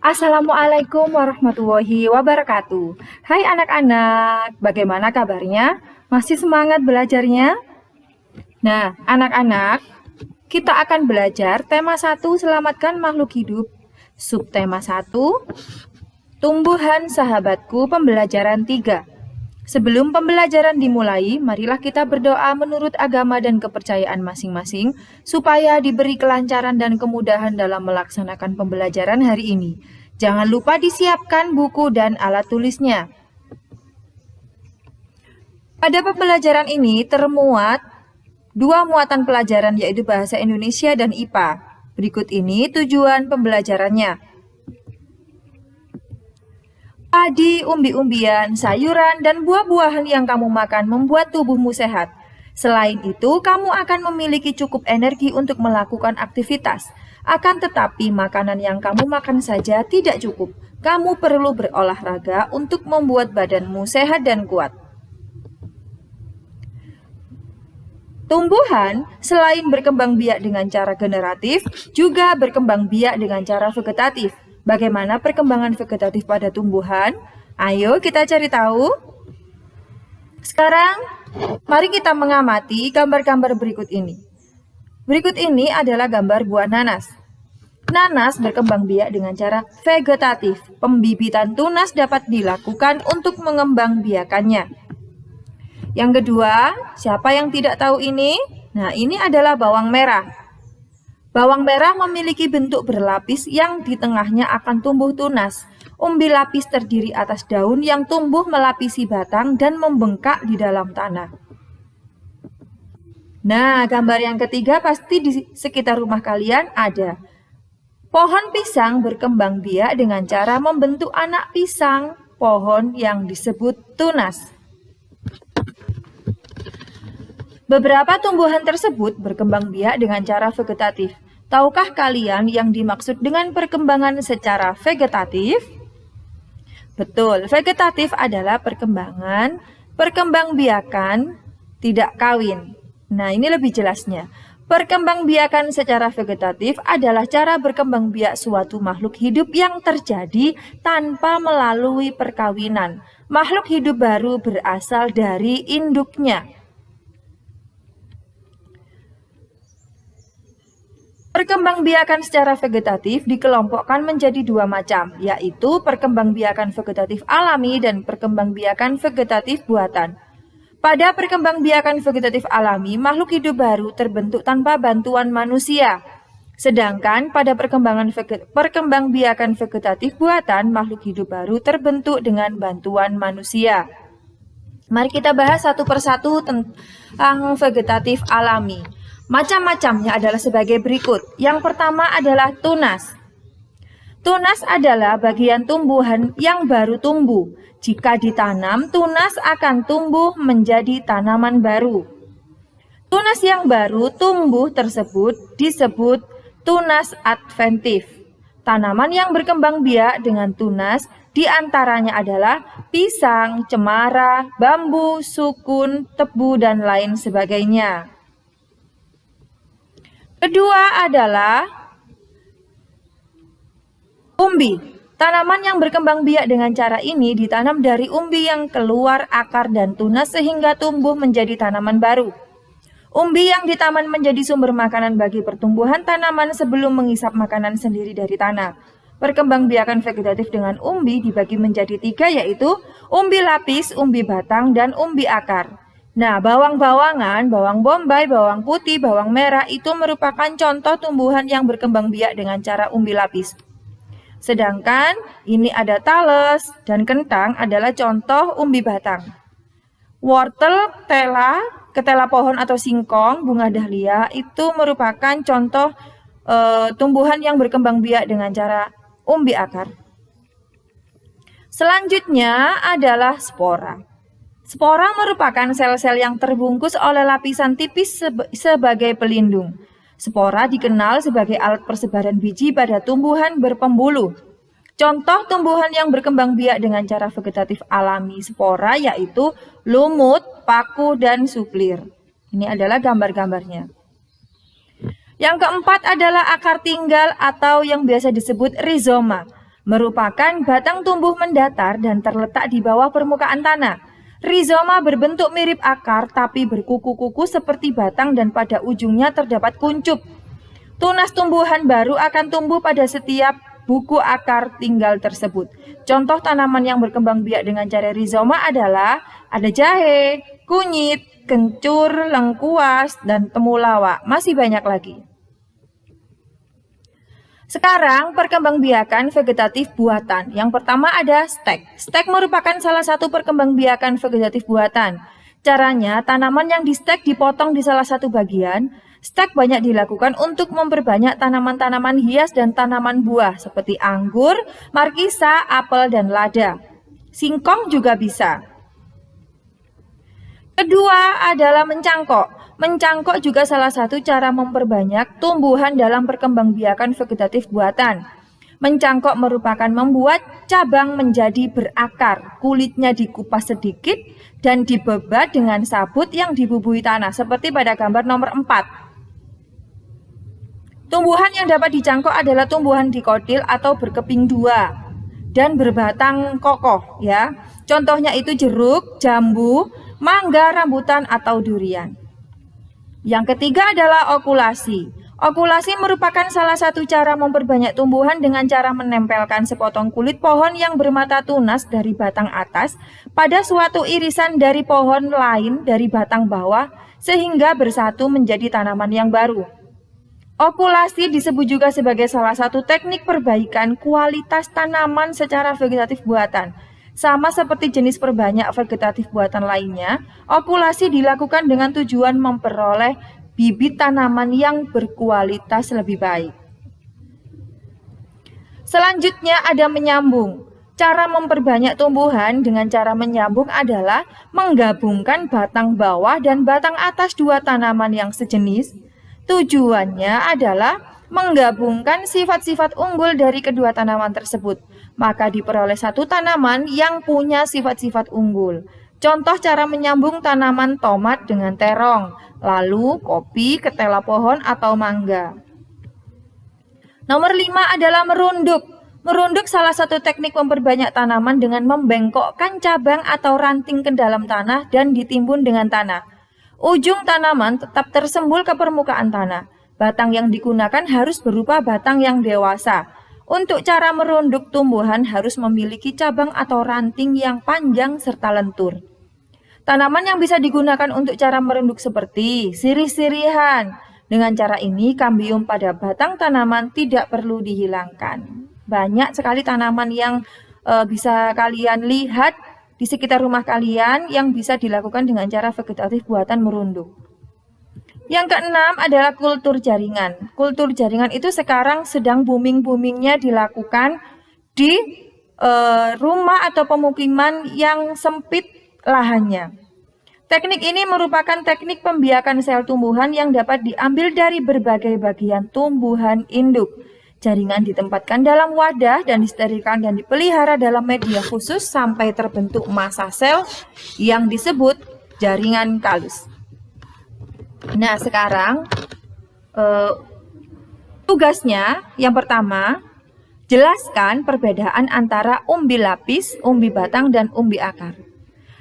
Assalamualaikum warahmatullahi wabarakatuh. Hai anak-anak, bagaimana kabarnya? Masih semangat belajarnya? Nah, anak-anak, kita akan belajar tema 1, selamatkan makhluk hidup. Subtema 1, tumbuhan sahabatku, pembelajaran 3. Sebelum pembelajaran dimulai, marilah kita berdoa menurut agama dan kepercayaan masing-masing, supaya diberi kelancaran dan kemudahan dalam melaksanakan pembelajaran hari ini. Jangan lupa disiapkan buku dan alat tulisnya. Pada pembelajaran ini termuat 2 muatan pelajaran, yaitu Bahasa Indonesia dan IPA. Berikut ini tujuan pembelajarannya. Padi, umbi-umbian, sayuran, dan buah-buahan yang kamu makan membuat tubuhmu sehat. Selain itu, kamu akan memiliki cukup energi untuk melakukan aktivitas. Akan tetapi, makanan yang kamu makan saja tidak cukup. Kamu perlu berolahraga untuk membuat badanmu sehat dan kuat. Tumbuhan, selain berkembang biak dengan cara generatif, juga berkembang biak dengan cara vegetatif. Bagaimana perkembangan vegetatif pada tumbuhan? Ayo kita cari tahu. Sekarang, mari kita mengamati gambar-gambar berikut ini. Berikut ini adalah gambar buah nanas. Nanas berkembang biak dengan cara vegetatif. Pembibitan tunas dapat dilakukan untuk mengembang biakannya. Yang kedua, siapa yang tidak tahu ini? Nah, ini adalah bawang merah. Bawang merah memiliki bentuk berlapis yang di tengahnya akan tumbuh tunas. Umbi lapis terdiri atas daun yang tumbuh melapisi batang dan membengkak di dalam tanah. Nah, gambar yang ketiga pasti di sekitar rumah kalian ada. Pohon pisang berkembang biak dengan cara membentuk anak pisang, pohon yang disebut tunas. Beberapa tumbuhan tersebut berkembang biak dengan cara vegetatif. Tahukah kalian yang dimaksud dengan perkembangan secara vegetatif? Betul, vegetatif adalah perkembangbiakan tidak kawin. Nah, ini lebih jelasnya. Perkembangbiakan secara vegetatif adalah cara berkembang biak suatu makhluk hidup yang terjadi tanpa melalui perkawinan. Makhluk hidup baru berasal dari induknya. Perkembangbiakan secara vegetatif dikelompokkan menjadi 2 macam, yaitu perkembangbiakan vegetatif alami dan perkembangbiakan vegetatif buatan. Pada perkembangbiakan vegetatif alami, makhluk hidup baru terbentuk tanpa bantuan manusia. Sedangkan pada perkembangbiakan vegetatif buatan, makhluk hidup baru terbentuk dengan bantuan manusia. Mari kita bahas satu persatu tentang vegetatif alami. Macam-macamnya adalah sebagai berikut. Yang pertama adalah tunas. Tunas adalah bagian tumbuhan yang baru tumbuh. Jika ditanam, tunas akan tumbuh menjadi tanaman baru. Tunas yang baru tumbuh tersebut disebut tunas adventif. Tanaman yang berkembang biak dengan tunas diantaranya adalah pisang, cemara, bambu, sukun, tebu, dan lain sebagainya. Kedua adalah umbi. Tanaman yang berkembang biak dengan cara ini ditanam dari umbi yang keluar akar dan tunas sehingga tumbuh menjadi tanaman baru. Umbi yang ditanam menjadi sumber makanan bagi pertumbuhan tanaman sebelum menghisap makanan sendiri dari tanah. Perkembangbiakan vegetatif dengan umbi dibagi menjadi 3, yaitu umbi lapis, umbi batang, dan umbi akar. Nah, bawang-bawangan, bawang bombay, bawang putih, bawang merah itu merupakan contoh tumbuhan yang berkembang biak dengan cara umbi lapis. Sedangkan ini ada tales dan kentang adalah contoh umbi batang. Wortel, ketela pohon atau singkong, bunga dahlia itu merupakan contoh tumbuhan yang berkembang biak dengan cara umbi akar. Selanjutnya adalah spora. Spora merupakan sel-sel yang terbungkus oleh lapisan tipis sebagai pelindung. Spora dikenal sebagai alat persebaran biji pada tumbuhan berpembuluh. Contoh tumbuhan yang berkembang biak dengan cara vegetatif alami spora yaitu lumut, paku, dan suplir. Ini adalah gambar-gambarnya. Yang keempat adalah akar tinggal atau yang biasa disebut rizoma. Merupakan batang tumbuh mendatar dan terletak di bawah permukaan tanah. Rizoma berbentuk mirip akar tapi berkuku-kuku seperti batang dan pada ujungnya terdapat kuncup. Tunas tumbuhan baru akan tumbuh pada setiap buku akar tinggal tersebut. Contoh tanaman yang berkembang biak dengan cara rizoma adalah ada jahe, kunyit, kencur, lengkuas, dan temulawak. Masih banyak lagi. Sekarang perkembangbiakan vegetatif buatan. Yang pertama ada stek. Stek merupakan salah satu perkembangbiakan vegetatif buatan. Caranya, tanaman yang di stek dipotong di salah satu bagian. Stek banyak dilakukan untuk memperbanyak tanaman-tanaman hias dan tanaman buah seperti anggur, markisa, apel, dan lada. Singkong juga bisa. Kedua adalah mencangkok. Mencangkok juga salah satu cara memperbanyak tumbuhan dalam perkembangbiakan vegetatif buatan. Mencangkok merupakan membuat cabang menjadi berakar, kulitnya dikupas sedikit dan dibebat dengan sabut yang dibubuhi tanah, seperti pada gambar nomor 4. Tumbuhan yang dapat dicangkok adalah tumbuhan dikotil atau berkeping dua dan berbatang kokoh ya. Contohnya itu jeruk, jambu, mangga, rambutan, atau durian. Yang ketiga adalah okulasi. Okulasi merupakan salah satu cara memperbanyak tumbuhan dengan cara menempelkan sepotong kulit pohon yang bermata tunas dari batang atas pada suatu irisan dari pohon lain dari batang bawah sehingga bersatu menjadi tanaman yang baru. Okulasi disebut juga sebagai salah satu teknik perbaikan kualitas tanaman secara vegetatif buatan. Sama seperti jenis perbanyak vegetatif buatan lainnya, okulasi dilakukan dengan tujuan memperoleh bibit tanaman yang berkualitas lebih baik. Selanjutnya ada menyambung. Cara memperbanyak tumbuhan dengan cara menyambung adalah menggabungkan batang bawah dan batang atas dua tanaman yang sejenis. Tujuannya adalah menggabungkan sifat-sifat unggul dari kedua tanaman tersebut. Maka diperoleh satu tanaman yang punya sifat-sifat unggul. Contoh cara menyambung tanaman tomat dengan terong, lalu kopi, ketela pohon, atau mangga. Nomor 5 adalah merunduk. Merunduk salah satu teknik memperbanyak tanaman dengan membengkokkan cabang atau ranting ke dalam tanah dan ditimbun dengan tanah. Ujung tanaman tetap tersembul ke permukaan tanah. Batang yang digunakan harus berupa batang yang dewasa. Untuk cara merunduk tumbuhan harus memiliki cabang atau ranting yang panjang serta lentur. Tanaman yang bisa digunakan untuk cara merunduk seperti sirih-sirihan. Dengan cara ini, kambium pada batang tanaman tidak perlu dihilangkan. Banyak sekali tanaman yang bisa kalian lihat di sekitar rumah kalian yang bisa dilakukan dengan cara vegetatif buatan merunduk. Yang keenam adalah kultur jaringan. Kultur jaringan itu sekarang sedang booming-boomingnya dilakukan di rumah atau pemukiman yang sempit lahannya. Teknik ini merupakan teknik pembiakan sel tumbuhan yang dapat diambil dari berbagai bagian tumbuhan induk. Jaringan ditempatkan dalam wadah dan disterilkan dan dipelihara dalam media khusus sampai terbentuk massa sel yang disebut jaringan kalus. Nah, sekarang tugasnya yang pertama, jelaskan perbedaan antara umbi lapis, umbi batang, dan umbi akar.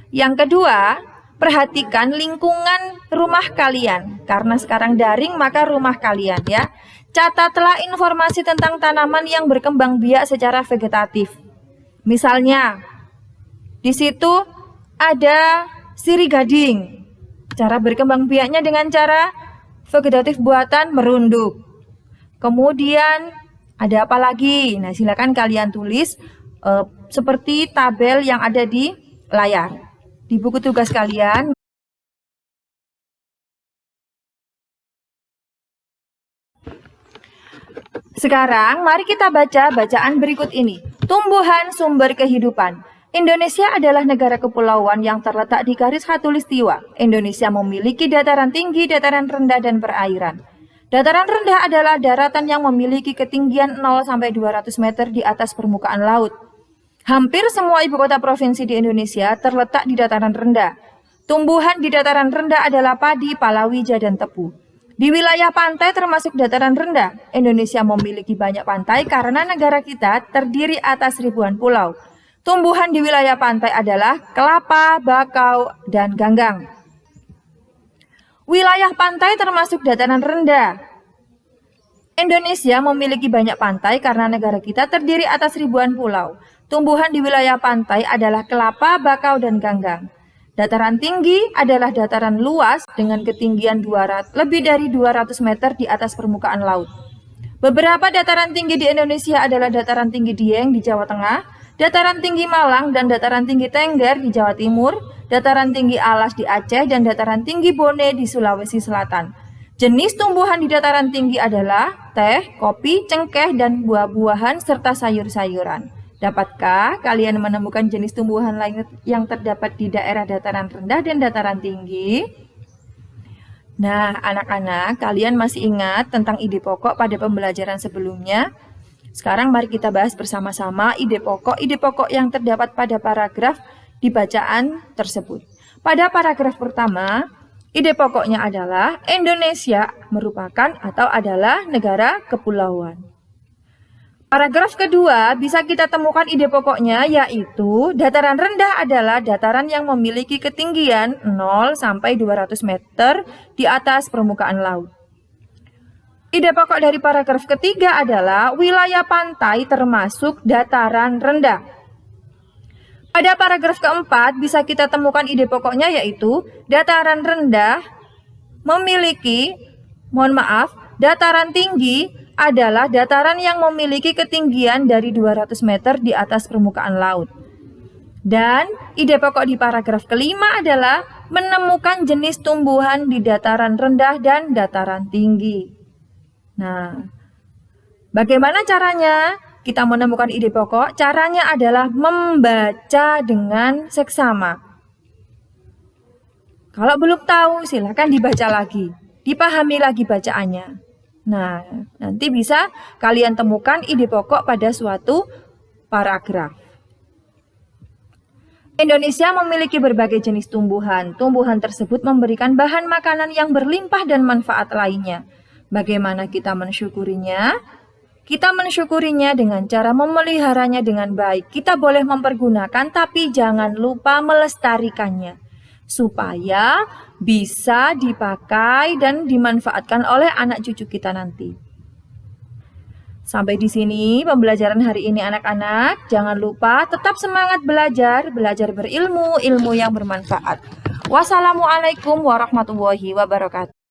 Yang kedua, perhatikan lingkungan rumah kalian. Karena sekarang daring, maka rumah kalian ya. Catatlah informasi tentang tanaman yang berkembang biak secara vegetatif. Misalnya, di situ ada sirih gading. Cara berkembang biaknya dengan cara vegetatif buatan merunduk. Kemudian ada apa lagi? Nah, silakan kalian tulis seperti tabel yang ada di layar. Di buku tugas kalian. Sekarang mari kita baca bacaan berikut ini. Tumbuhan sumber kehidupan. Indonesia adalah negara kepulauan yang terletak di garis khatulistiwa. Indonesia memiliki dataran tinggi, dataran rendah, dan perairan. Dataran rendah adalah daratan yang memiliki ketinggian 0 sampai 200 meter di atas permukaan laut. Hampir semua ibu kota provinsi di Indonesia terletak di dataran rendah. Tumbuhan di dataran rendah adalah padi, palawija, dan tebu. Di wilayah pantai termasuk dataran rendah, Indonesia memiliki banyak pantai karena negara kita terdiri atas ribuan pulau. Tumbuhan di wilayah pantai adalah kelapa, bakau, dan ganggang. Wilayah pantai termasuk dataran rendah. Indonesia memiliki banyak pantai karena negara kita terdiri atas ribuan pulau. Tumbuhan di wilayah pantai adalah kelapa, bakau, dan ganggang. Dataran tinggi adalah dataran luas dengan ketinggian lebih dari 200 meter di atas permukaan laut. Beberapa dataran tinggi di Indonesia adalah dataran tinggi Dieng di Jawa Tengah, dataran tinggi Malang dan dataran tinggi Tengger di Jawa Timur, dataran tinggi Alas di Aceh, dan dataran tinggi Bone di Sulawesi Selatan. Jenis tumbuhan di dataran tinggi adalah teh, kopi, cengkeh, dan buah-buahan serta sayur-sayuran. Dapatkah kalian menemukan jenis tumbuhan lain yang terdapat di daerah dataran rendah dan dataran tinggi? Nah, anak-anak, kalian masih ingat tentang ide pokok pada pembelajaran sebelumnya? Sekarang mari kita bahas bersama-sama ide pokok yang terdapat pada paragraf di bacaan tersebut. Pada paragraf pertama, ide pokoknya adalah Indonesia merupakan atau adalah negara kepulauan. Paragraf kedua bisa kita temukan ide pokoknya yaitu dataran rendah adalah dataran yang memiliki ketinggian 0 sampai 200 meter di atas permukaan laut. Ide pokok dari paragraf ketiga adalah wilayah pantai termasuk dataran rendah. Pada paragraf keempat bisa kita temukan ide pokoknya yaitu dataran rendah memiliki, dataran tinggi adalah dataran yang memiliki ketinggian dari 200 meter di atas permukaan laut. Dan ide pokok di paragraf kelima adalah menemukan jenis tumbuhan di dataran rendah dan dataran tinggi. Nah, bagaimana caranya kita menemukan ide pokok? Caranya adalah membaca dengan seksama. Kalau belum tahu, silakan dibaca lagi, dipahami lagi bacaannya. Nah, nanti bisa kalian temukan ide pokok pada suatu paragraf. Indonesia memiliki berbagai jenis tumbuhan. Tumbuhan tersebut memberikan bahan makanan yang berlimpah dan manfaat lainnya. Bagaimana kita mensyukurinya? Kita mensyukurinya dengan cara memeliharanya dengan baik. Kita boleh mempergunakan, tapi jangan lupa melestarikannya supaya bisa dipakai dan dimanfaatkan oleh anak cucu kita nanti. Sampai di sini pembelajaran hari ini anak-anak. Jangan lupa tetap semangat belajar berilmu, ilmu yang bermanfaat. Wassalamualaikum warahmatullahi wabarakatuh.